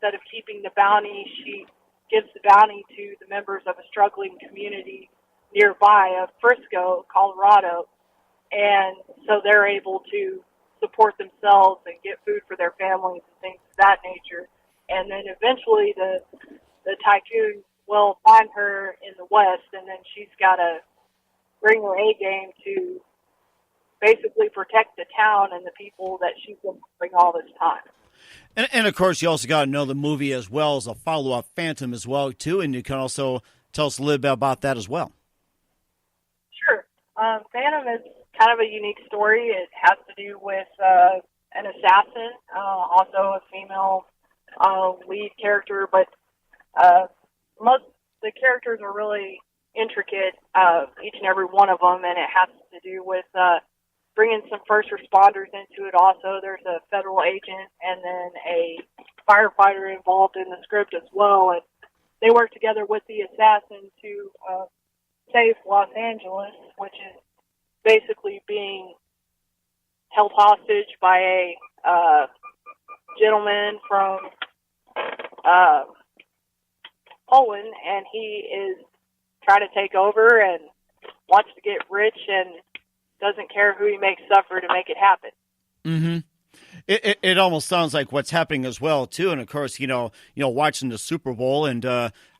instead of keeping the bounty, she gives the bounty to the members of a struggling community nearby of Frisco, Colorado. And so they're able to support themselves and get food for their families and things of that nature. And then eventually the tycoon will find her in the West, and then she's got to bring her A game to basically protect the town and the people that she's been serving all this time. And of course, you also got to know the movie as well as a follow-up, Phantom, as well, too, and you can also tell us a little bit about that as well. Sure. Phantom is kind of a unique story. It has to do with an assassin, also a female lead character, but most of the characters are really intricate, each and every one of them, and it has to do with bringing some first responders into it also. There's a federal agent and then a firefighter involved in the script as well, and they work together with the assassin to save Los Angeles, which is basically being held hostage by a gentleman from Poland, and he is trying to take over and wants to get rich and doesn't care who he makes suffer to make it happen. Mm-hmm. It almost sounds like what's happening as well too, and of course, watching the Super Bowl and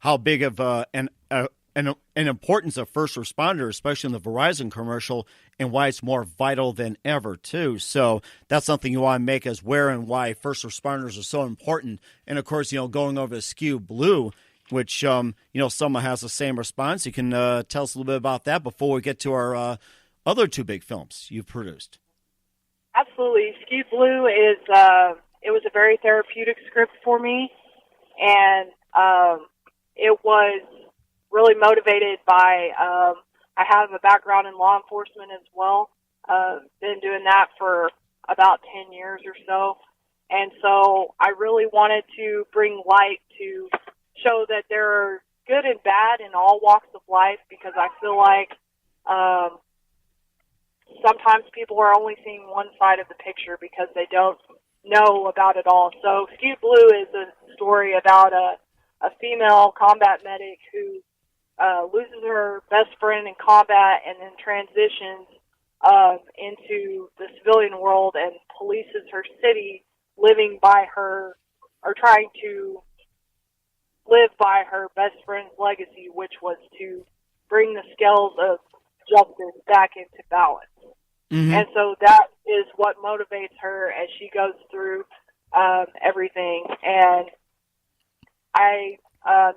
how big of an importance of first responder, especially in the Verizon commercial, and why it's more vital than ever too. So that's something you want to make as where and why first responders are so important. And of course, going over to Skew Blue, which someone has the same response. You can tell us a little bit about that before we get to our other two big films you've produced. Absolutely. Skew Blue is, it was a very therapeutic script for me, and it was really motivated by, I have a background in law enforcement as well. Been doing that for about 10 years or so, and so I really wanted to bring light to show that there are good and bad in all walks of life, because I feel like sometimes people are only seeing one side of the picture because they don't know about it all. So Skew Blue is a story about a female combat medic who loses her best friend in combat and then transitions into the civilian world and polices her city, living by her, or trying to live by her best friend's legacy, which was to bring the scales of justice back into balance. Mm-hmm. And so that is what motivates her as she goes through everything. And I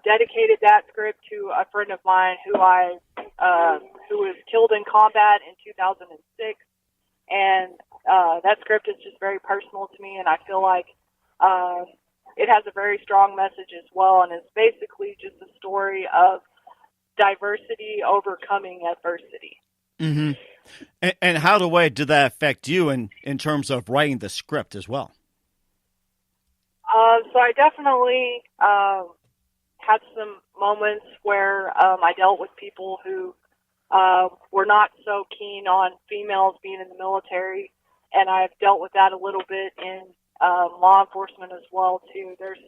dedicated that script to a friend of mine who was killed in combat in 2006. And that script is just very personal to me, and I feel like it has a very strong message as well, and it's basically just a story of diversity overcoming adversity. Mm-hmm. And how did that affect you in terms of writing the script as well? So I definitely had some moments where I dealt with people who were not so keen on females being in the military, and I've dealt with that a little bit in law enforcement as well too. There's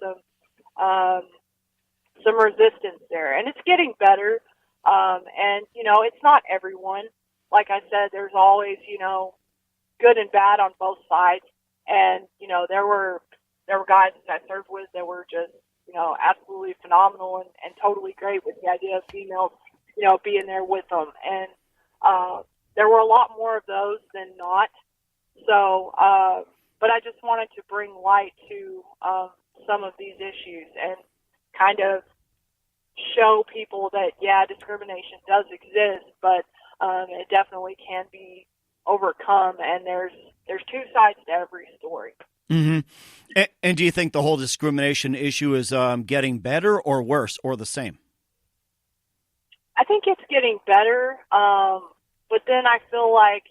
some resistance there, and it's getting better. And it's not everyone. Like I said, there's always good and bad on both sides. And there were guys that I served with that were just absolutely phenomenal and totally great with the idea of females being there with them. And there were a lot more of those than not. So, but I just wanted to bring light to some of these issues and kind of show people that, discrimination does exist, but it definitely can be overcome, and there's two sides to every story. Mm-hmm. And do you think the whole discrimination issue is getting better or worse or the same? I think it's getting better, but then I feel like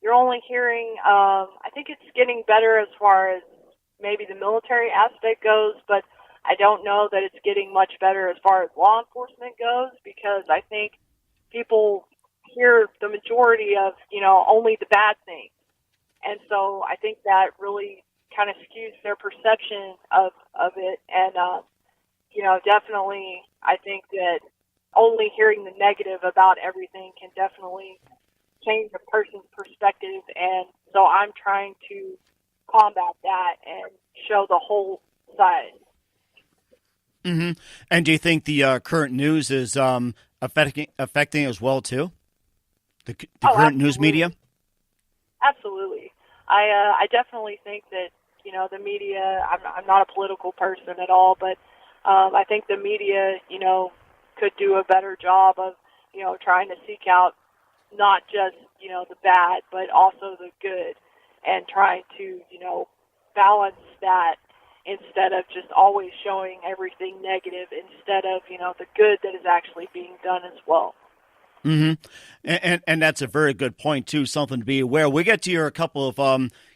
you're only hearing, I think it's getting better as far as maybe the military aspect goes, but I don't know that it's getting much better as far as law enforcement goes, because I think people hear the majority of, only the bad things. And so I think that really kind of skews their perception of it. And, definitely I think that only hearing the negative about everything can definitely change a person's perspective. And so I'm trying to combat that and show the whole side. Mm-hmm. And do you think the current news is affecting as well too? The current news media? Absolutely. I definitely think that, the media, I'm not a political person at all, but I think the media, could do a better job of, trying to seek out not just, the bad, but also the good, and trying to, balance that instead of just always showing everything negative, instead of, the good that is actually being done as well. Mm-hmm. And that's a very good point too. Something to be aware. We get to a couple of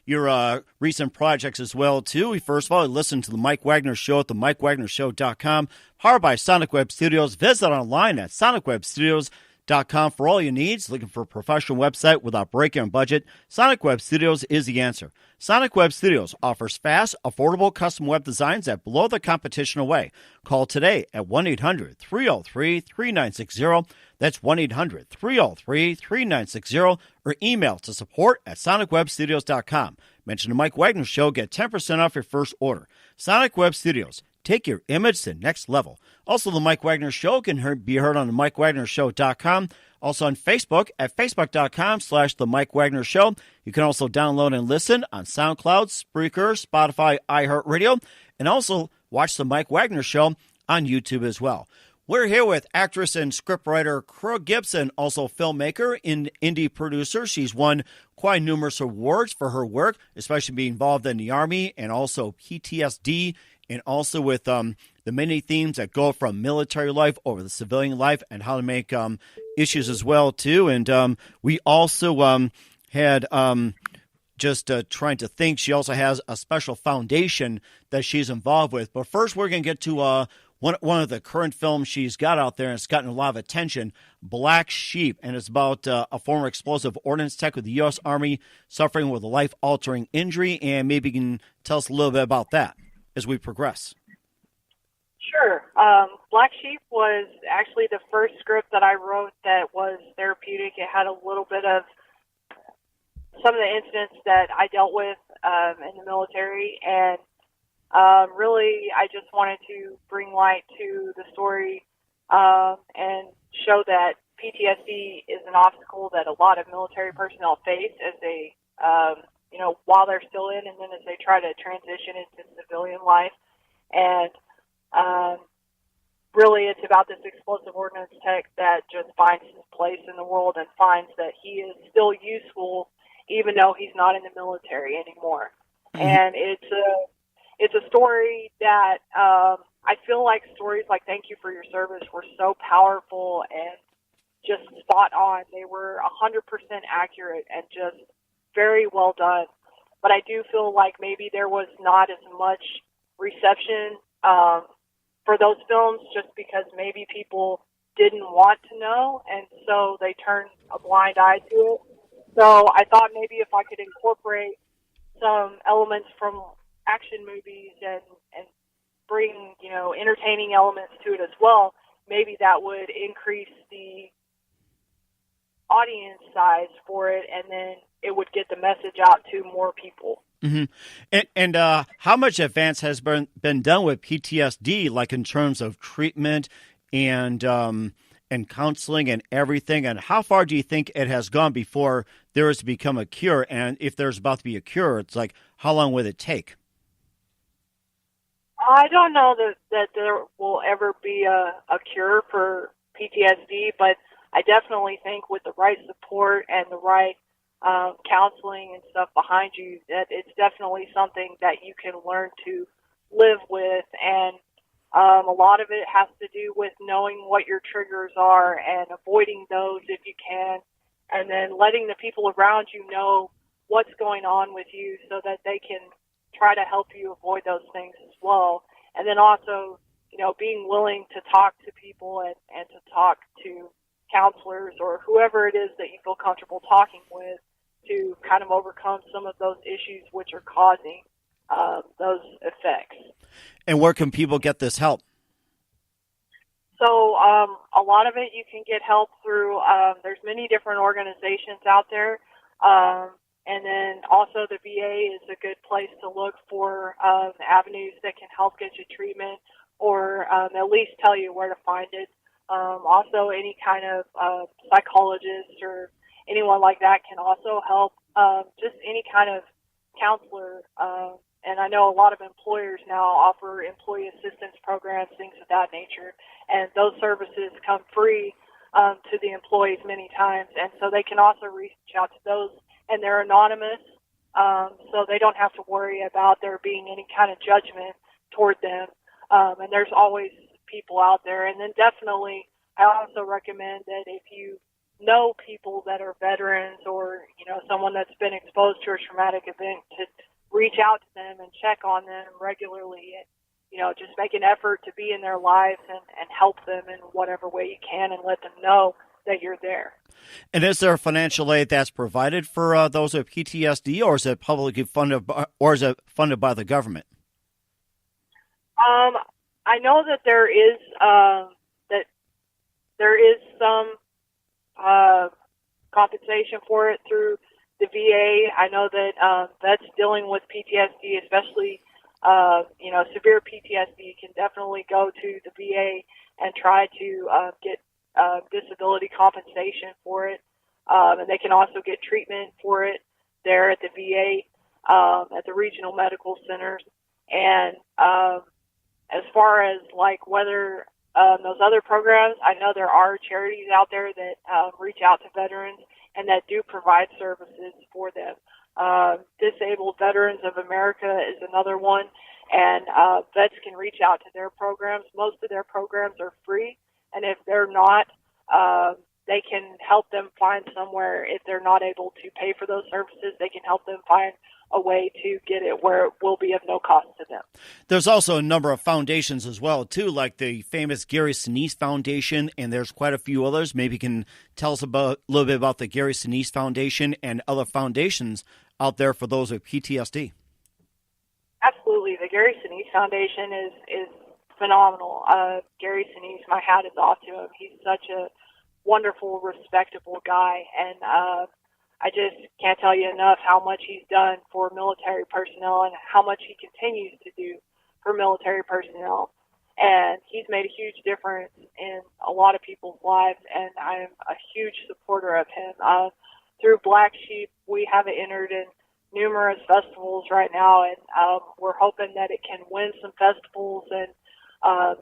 your recent projects as well too. First of all, listen to the Mike Wagner Show at themikewagnershow.com, powered by Sonic Web Studios. Visit online at sonicwebstudios.com for all your needs. Looking for a professional website without breaking on budget? Sonic Web Studios is the answer. Sonic Web Studios offers fast, affordable custom web designs that blow the competition away. Call today at 1-800-303-3960. That's 1-800-303-3960, or email to support@sonicwebstudios.com. Mention the Mike Wagner Show, get 10% off your first order. Sonic Web Studios, take your image to the next level. Also, the Mike Wagner Show can be heard on the MikeWagnerShow.com. Also on Facebook at Facebook.com/The Mike Wagner Show. You can also download and listen on SoundCloud, Spreaker, Spotify, iHeartRadio, and also watch The Mike Wagner Show on YouTube as well. We're here with actress and scriptwriter Crow Gibson, also filmmaker and indie producer. She's won quite numerous awards for her work, especially being involved in the Army and also PTSD, and also with the many themes that go from military life over the civilian life and how to make issues as well, too. And we also had just trying to think, she also has a special foundation that she's involved with. But first, we're going to get to one of the current films she's got out there, and it's gotten a lot of attention, Black Sheep, and it's about a former explosive ordnance tech with the U.S. Army suffering with a life-altering injury, and maybe you can tell us a little bit about that as we progress. Sure. Black Sheep was actually the first script that I wrote that was therapeutic. It had a little bit of some of the incidents that I dealt with in the military, and really I just wanted to bring light to the story and show that PTSD is an obstacle that a lot of military personnel face as they, while they're still in, and then as they try to transition into civilian life. And really it's about this explosive ordnance tech that just finds his place in the world and finds that he is still useful even though he's not in the military anymore. Mm-hmm. And it's a story that I feel like stories like Thank You for Your Service were so powerful and just spot on. They were 100% accurate and just very well done. But I do feel like maybe there was not as much reception for those films just because maybe people didn't want to know, and so they turned a blind eye to it. So I thought maybe if I could incorporate some elements from action movies and bring, entertaining elements to it as well, maybe that would increase the audience size for it, and then it would get the message out to more people. Mm-hmm. And how much advance has been done with PTSD, like in terms of treatment and counseling and everything? And how far do you think it has gone before there is to become a cure? And if there's about to be a cure, it's like, how long would it take? I don't know that there will ever be a cure for PTSD, but I definitely think with the right support and the right counseling and stuff behind you, that it's definitely something that you can learn to live with. And a lot of it has to do with knowing what your triggers are and avoiding those if you can, and then letting the people around you know what's going on with you so that they can try to help you avoid those things as well. And then also, being willing to talk to people and to talk to counselors or whoever it is that you feel comfortable talking with to kind of overcome some of those issues which are causing those effects. And where can people get this help? So a lot of it you can get help through, there's many different organizations out there. And then also the VA is a good place to look for avenues that can help get you treatment or at least tell you where to find it. Also, any kind of psychologist or anyone like that can also help. Just any kind of counselor. And I know a lot of employers now offer employee assistance programs, things of that nature. And those services come free to the employees many times. And so they can also reach out to those. And they're anonymous, so they don't have to worry about there being any kind of judgment toward them. And there's always people out there. And then definitely, I also recommend that if you know people that are veterans or, someone that's been exposed to a traumatic event, to reach out to them and check on them regularly and, just make an effort to be in their lives and help them in whatever way you can and let them know that you're there. And is there financial aid that's provided for those with PTSD, or is it publicly funded, or is it funded by the government? I know that there is some compensation for it through the VA. I know that vets dealing with PTSD, especially severe PTSD, can definitely go to the VA and try to get disability compensation for it, and they can also get treatment for it there at the VA, at the regional medical centers. And as far as like whether those other programs, I know there are charities out there that reach out to veterans and that do provide services for them. Disabled Veterans of America is another one, and vets can reach out to their programs. Most of their programs are free. And if they're not, they can help them find somewhere. If they're not able to pay for those services, they can help them find a way to get it where it will be of no cost to them. There's also a number of foundations as well, too, like the famous Gary Sinise Foundation, and there's quite a few others. Maybe you can tell us a little bit about the Gary Sinise Foundation and other foundations out there for those with PTSD. Absolutely. The Gary Sinise Foundation is phenomenal. Gary Sinise, my hat is off to him. He's such a wonderful, respectable guy, and I just can't tell you enough how much he's done for military personnel and how much he continues to do for military personnel. And he's made a huge difference in a lot of people's lives, and I'm a huge supporter of him. Through Black Sheep, we have it entered in numerous festivals right now, and we're hoping that it can win some festivals. And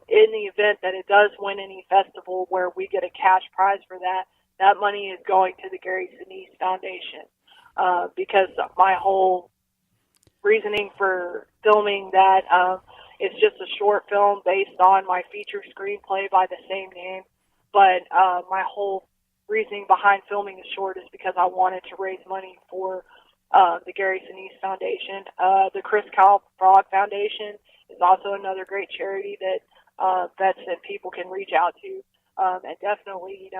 in the event that it does win any festival where we get a cash prize for that, that money is going to the Gary Sinise Foundation, because my whole reasoning for filming that, it's just a short film based on my feature screenplay by the same name. But my whole reasoning behind filming a short is because I wanted to raise money for the Gary Sinise Foundation. The Chris Kyle Frog Foundation is also another great charity that vets and people can reach out to. And definitely,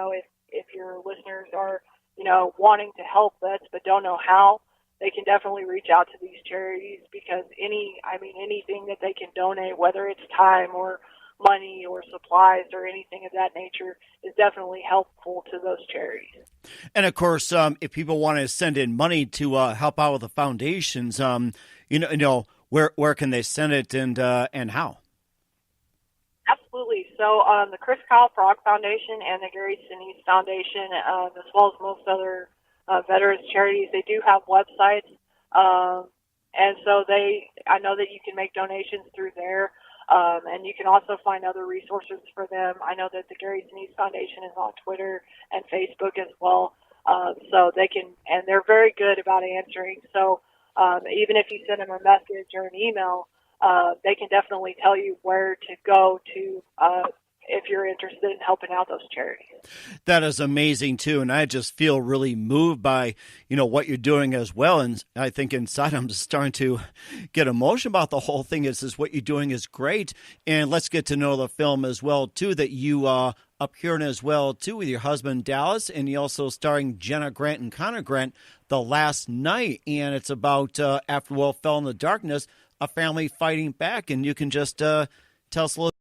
if your listeners are, wanting to help vets but don't know how, they can definitely reach out to these charities, because anything that they can donate, whether it's time or money or supplies or anything of that nature, is definitely helpful to those charities. And of course, if people want to send in money to help out with the foundations, where can they send it and how? Absolutely. So the Chris Kyle Frog Foundation and the Gary Sinise Foundation, as well as most other veterans charities, they do have websites. And so I know that you can make donations through there. And you can also find other resources for them. I know that the Gary Sinise Foundation is on Twitter and Facebook as well. So they can, and they're very good about answering. So even if you send them a message or an email, they can definitely tell you where to go to if you're interested in helping out those charities. That is amazing, too. And I just feel really moved by, what you're doing as well. And I think inside I'm just starting to get emotional about the whole thing. It's just what you're doing is great. And let's get to know the film as well, too, that you appear in as well, too, with your husband, Dallas, and you also starring Jenna Grant and Connor Grant, The Last Night. And it's about after Will Fell in the Darkness, a family fighting back, and you can just tell us a little